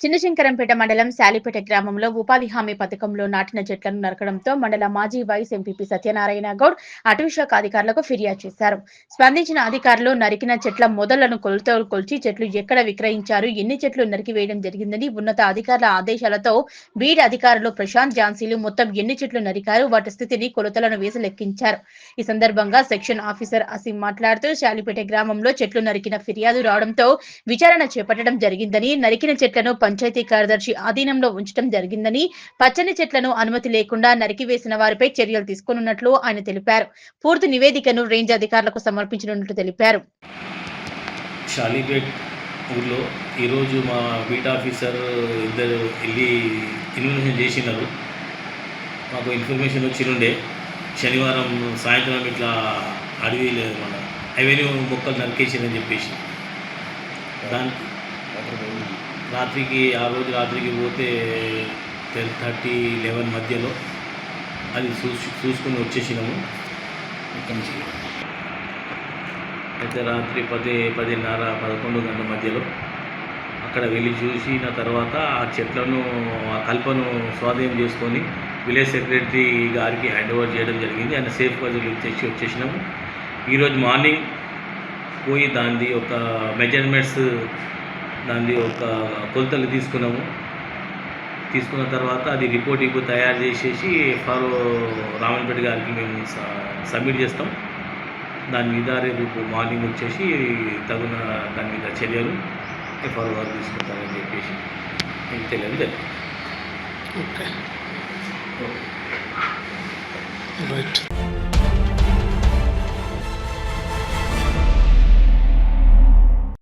చిన్నశంకరంపేట మండలం శాలిపేట గ్రామంలో ఉపాధి హామీ పథకంలో నాటిన చెట్లను నరకడంతో మండల మాజీ వైస్ ఎంపీపీ సత్యనారాయణ గౌడ్ అటవీశాఖ అధికారులకు ఫిర్యాదు చేశారు. స్పందించిన అధికారులు నరికిన చెట్ల మొదళ్లను కొలతలు కొలిచి చెట్లు ఎక్కడ విక్రయించారు, ఎన్ని చెట్లు నరికివేయడం జరిగిందని ఉన్నత అధికారుల ఆదేశాలతో బీడ్ అధికారులు ప్రశాంత్ ఝాన్సీలు మొత్తం ఎన్ని చెట్లు నరికారు, వాటి స్థితిని కొలతలను వేసి లెక్కించారు. ఈ సందర్భంగా సెక్షన్ ఆఫీసర్ అసీం మాట్లాడుతూ శాలిపేట గ్రామంలో చెట్లు నరికిన ఫిర్యాదు రావడంతో విచారణ చేపట్టడం జరిగిందని, నరికిన చెట్లను పంచాయతీ కార్యదర్శి ఆధీనంలో ఉంచడం జరిగిందని, పచ్చని చెట్లను అనుమతి లేకుండా నరికివేసిన వారిపై చర్యలు తీసుకోనున్నట్లు ఆయన తెలిపారు. పూర్తి నివేదికను రేంజ్ అధికారులకు సమర్పించనున్నట్లు తెలిపారు. షాలీపేట్ ఊర్లో ఈరోజు మా బీట్ ఆఫీసర్ ఇద్దరు వెళ్ళి ఇన్వెస్టిగేషన్ చేసినారు. మాకు ఇన్ఫర్మేషన్ వచ్చినుండే శనివారం సాయంత్రం ఇట్లా అడవి మన అవెన్యూ మొక్కలు నరికేసిందని చెప్పేసి దానికి ఆ రోజు రాత్రికి పోతే 10:30, 11 మధ్యలో అది చూసుకుని వచ్చేసినాము. అయితే రాత్రి 10:30, 11 గంటల మధ్యలో అక్కడ వెళ్ళి చూసిన తర్వాత ఆ చెట్లను ఆ కల్పను స్వాధీనం చేసుకొని విలేజ్ సెక్రటరీ గారికి హ్యాండ్ ఓవర్ చేయడం జరిగింది. ఆయన సేఫ్గా తెచ్చి వచ్చేసినాము. ఈరోజు మార్నింగ్ పోయి దాన్ని ఒక మెజర్మెంట్స్ దాన్ని ఒక కొలతలు తీసుకున్నాము. తీసుకున్న తర్వాత అది రిపోర్ట్ తయారు చేసేసి ఫారో రామన్పేట గారికి మేము సబ్మిట్ చేస్తాం. దాని మీద రేపు మార్నింగ్ వచ్చేసి తగిన దాని మీద చర్యలు ఫారో గారు తీసుకుంటారని చెప్పేసి మీకు తెలియదు జరిగింది. Okay right.